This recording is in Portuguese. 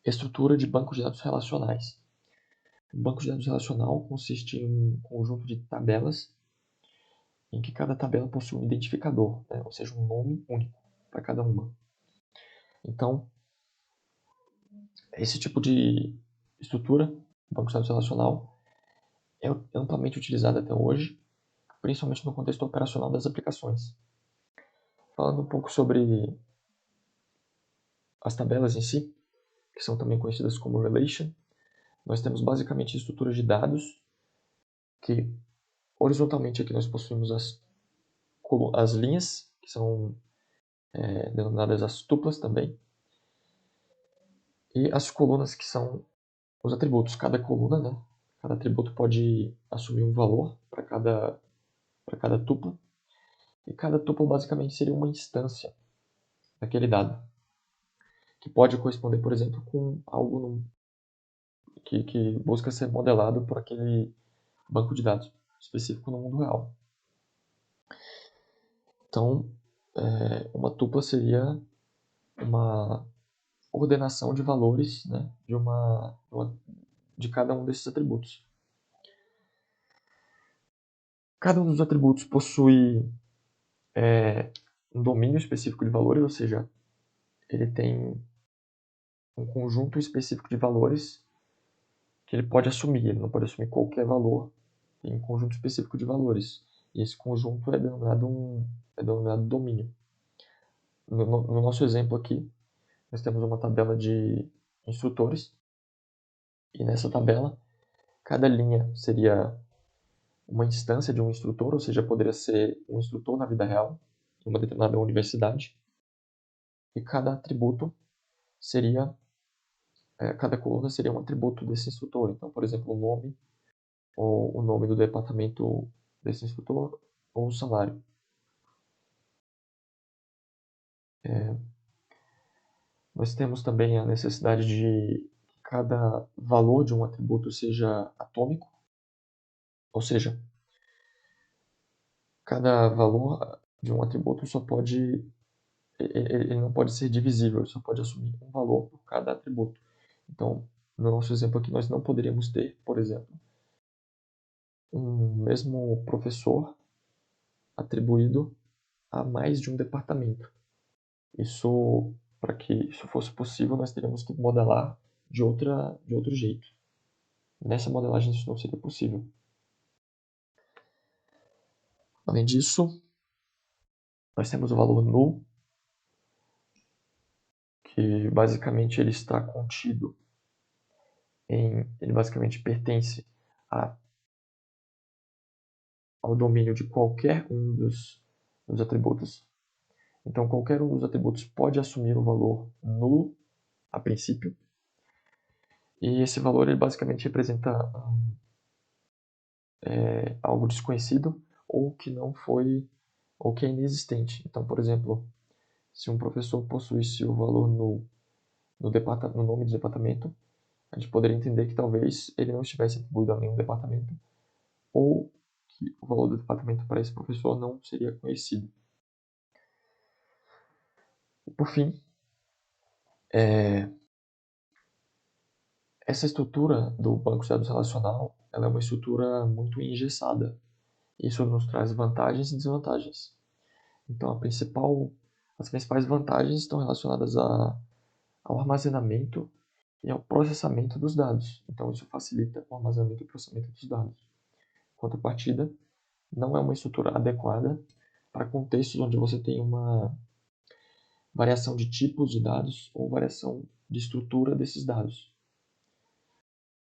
Estrutura de banco de dados relacionais. Um banco de dados relacional consiste em um conjunto de tabelas em que cada tabela possui um identificador, né? Ou seja, um nome único para cada uma. Então, esse tipo de estrutura, banco de dados relacional, é amplamente utilizado até hoje, principalmente no contexto operacional das aplicações. Falando um pouco sobre as tabelas em si, que são também conhecidas como relation, nós temos basicamente estruturas de dados que horizontalmente aqui nós possuímos as linhas, que são denominadas as tuplas também, e as colunas, que são os atributos. Cada coluna, né? Cada atributo pode assumir um valor para cada tupla, e cada tupla basicamente seria uma instância daquele dado, que pode corresponder, por exemplo, com algo que busca ser modelado por aquele banco de dados específico no mundo real. Então, uma tupla seria uma ordenação de valores, né, de cada um desses atributos. Cada um dos atributos possui um domínio específico de valores, ou seja, ele tem um conjunto específico de valores que ele pode assumir. Ele não pode assumir qualquer valor, tem um conjunto específico de valores. E esse conjunto é denominado domínio. No nosso exemplo aqui, nós temos uma tabela de instrutores, e nessa tabela, cada linha seria uma instância de um instrutor, ou seja, poderia ser um instrutor na vida real, em uma determinada universidade, e cada atributo seria, cada coluna seria um atributo desse instrutor. Então, por exemplo, o nome, ou o nome do departamento desse instrutor, ou o salário. Nós temos também a necessidade de que cada valor de um atributo seja atômico, ou seja, cada valor de um atributo ele não pode ser divisível, ele só pode assumir um valor por cada atributo. Então, no nosso exemplo aqui, nós não poderíamos ter, por exemplo, um mesmo professor atribuído a mais de um departamento. Isso, para que isso fosse possível, nós teríamos que modelar de outro jeito. Nessa modelagem isso não seria possível. Além disso, nós temos o valor null, que basicamente ele está contido ele basicamente pertence ao domínio de qualquer um dos atributos. Então, qualquer um dos atributos pode assumir o valor nulo a princípio. E esse valor ele basicamente representa algo desconhecido ou que não foi, ou que é inexistente. Então, por exemplo, se um professor possuísse o valor null no nome do departamento, a gente poderia entender que talvez ele não estivesse atribuído a nenhum departamento, ou que o valor do departamento para esse professor não seria conhecido. E por fim, essa estrutura do banco de dados relacional ela é uma estrutura muito engessada. Isso nos traz vantagens e desvantagens. Então, as principais vantagens estão relacionadas ao armazenamento e ao processamento dos dados. Então, isso facilita o armazenamento e o processamento dos dados. Em contrapartida, não é uma estrutura adequada para contextos onde você tem uma variação de tipos de dados ou variação de estrutura desses dados.